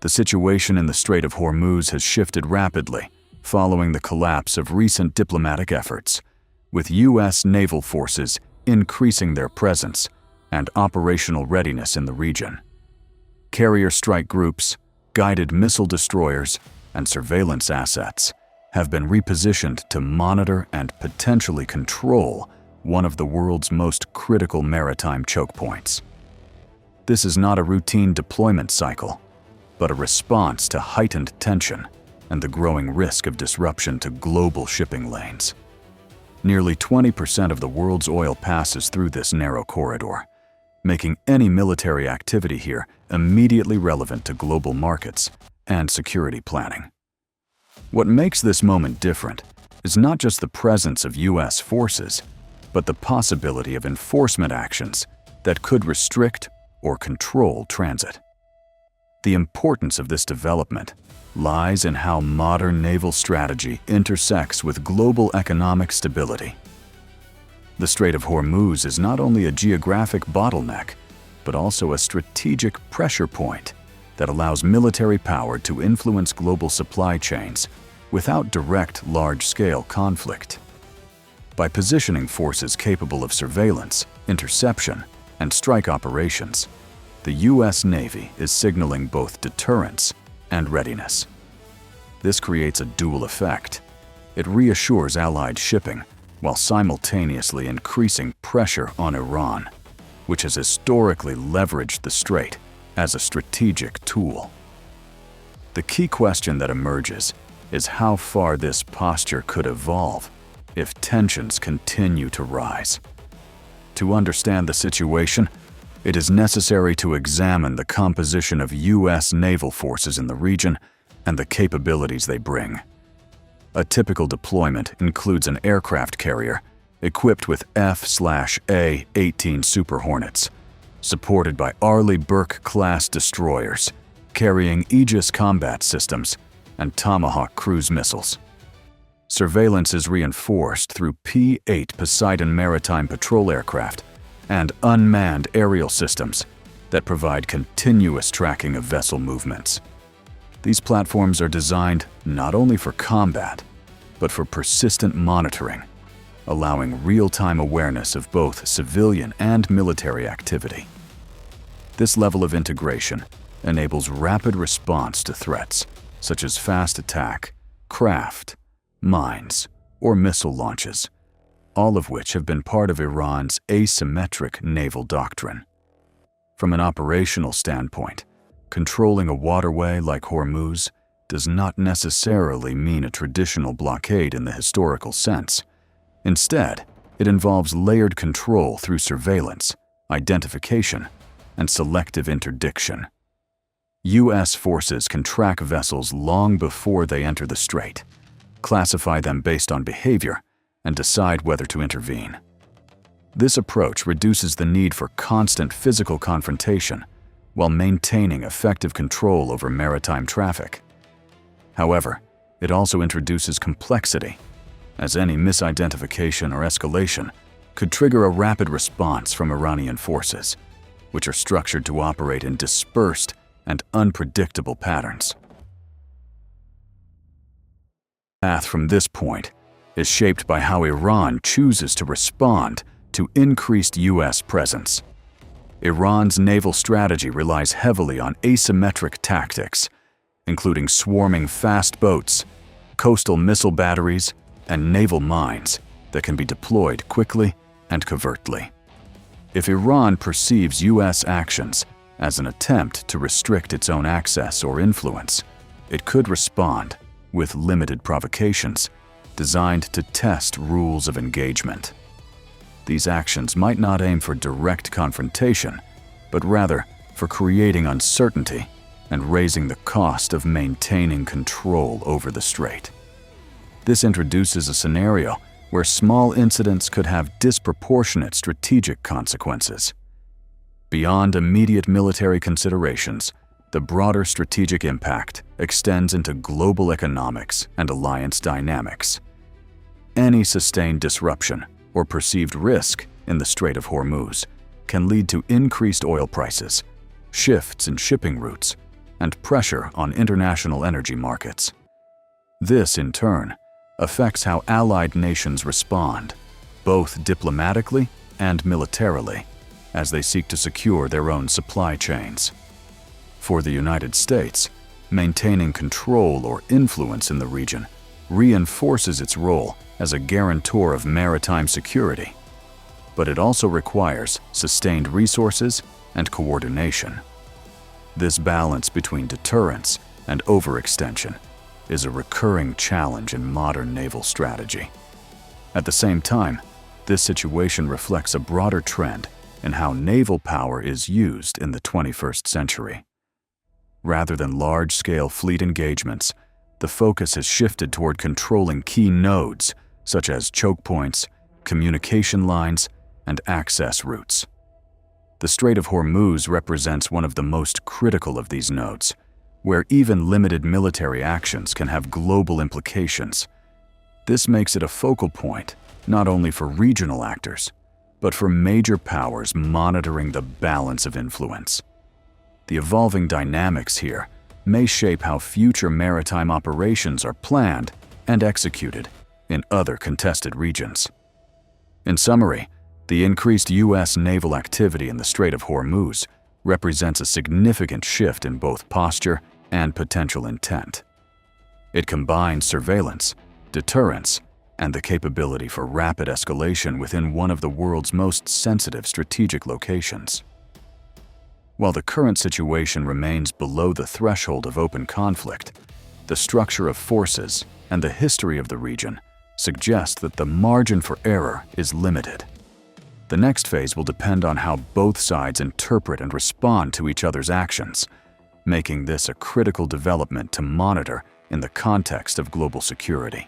The situation in the Strait of Hormuz has shifted rapidly following the collapse of recent diplomatic efforts, with U.S. naval forces increasing their presence and operational readiness in the region. Carrier strike groups, guided missile destroyers, and surveillance assets have been repositioned to monitor and potentially control one of the world's most critical maritime choke points. This is not a routine deployment cycle, but a response to heightened tension and the growing risk of disruption to global shipping lanes. Nearly 20% of the world's oil passes through this narrow corridor, making any military activity here immediately relevant to global markets and security planning. What makes this moment different is not just the presence of U.S. forces, but the possibility of enforcement actions that could restrict or control transit. The importance of this development lies in how modern naval strategy intersects with global economic stability. The Strait of Hormuz is not only a geographic bottleneck, but also a strategic pressure point that allows military power to influence global supply chains without direct large-scale conflict. By positioning forces capable of surveillance, interception, and strike operations, the U.S. Navy is signaling both deterrence and readiness. This creates a dual effect. It reassures allied shipping while simultaneously increasing pressure on Iran, which has historically leveraged the strait as a strategic tool. The key question that emerges is how far this posture could evolve if tensions continue to rise. To understand the situation, it is necessary to examine the composition of U.S. naval forces in the region and the capabilities they bring. A typical deployment includes an aircraft carrier equipped with F/A-18 Super Hornets, supported by Arleigh Burke-class destroyers, carrying Aegis combat systems and Tomahawk cruise missiles. Surveillance is reinforced through P-8 Poseidon maritime patrol aircraft and unmanned aerial systems that provide continuous tracking of vessel movements. These platforms are designed not only for combat, but for persistent monitoring, allowing real-time awareness of both civilian and military activity. This level of integration enables rapid response to threats such as fast attack, craft, mines, or missile launches, all of which have been part of Iran's asymmetric naval doctrine. From an operational standpoint, controlling a waterway like Hormuz does not necessarily mean a traditional blockade in the historical sense. Instead, it involves layered control through surveillance, identification, and selective interdiction. U.S. forces can track vessels long before they enter the strait, classify them based on behavior, and decide whether to intervene. This approach reduces the need for constant physical confrontation while maintaining effective control over maritime traffic. However, it also introduces complexity, as any misidentification or escalation could trigger a rapid response from Iranian forces, which are structured to operate in dispersed and unpredictable patterns. The path from this point is shaped by how Iran chooses to respond to increased U.S. presence. Iran's naval strategy relies heavily on asymmetric tactics, including swarming fast boats, coastal missile batteries, and naval mines that can be deployed quickly and covertly. If Iran perceives U.S. actions as an attempt to restrict its own access or influence, it could respond with limited provocations designed to test rules of engagement. These actions might not aim for direct confrontation, but rather for creating uncertainty and raising the cost of maintaining control over the strait. This introduces a scenario where small incidents could have disproportionate strategic consequences. Beyond immediate military considerations, the broader strategic impact extends into global economics and alliance dynamics. Any sustained disruption or perceived risk in the Strait of Hormuz can lead to increased oil prices, shifts in shipping routes, and pressure on international energy markets. This, in turn, affects how allied nations respond, both diplomatically and militarily, as they seek to secure their own supply chains. For the United States, maintaining control or influence in the region reinforces its role as a guarantor of maritime security, but it also requires sustained resources and coordination. This balance between deterrence and overextension is a recurring challenge in modern naval strategy. At the same time, this situation reflects a broader trend in how naval power is used in the 21st century. Rather than large-scale fleet engagements, the focus has shifted toward controlling key nodes such as chokepoints, communication lines, and access routes. The Strait of Hormuz represents one of the most critical of these nodes, where even limited military actions can have global implications. This makes it a focal point not only for regional actors, but for major powers monitoring the balance of influence. The evolving dynamics here may shape how future maritime operations are planned and executed in other contested regions. In summary, the increased U.S. naval activity in the Strait of Hormuz represents a significant shift in both posture and potential intent. It combines surveillance, deterrence, and the capability for rapid escalation within one of the world's most sensitive strategic locations. While the current situation remains below the threshold of open conflict, the structure of forces and the history of the region suggest that the margin for error is limited. The next phase will depend on how both sides interpret and respond to each other's actions, making this a critical development to monitor in the context of global security.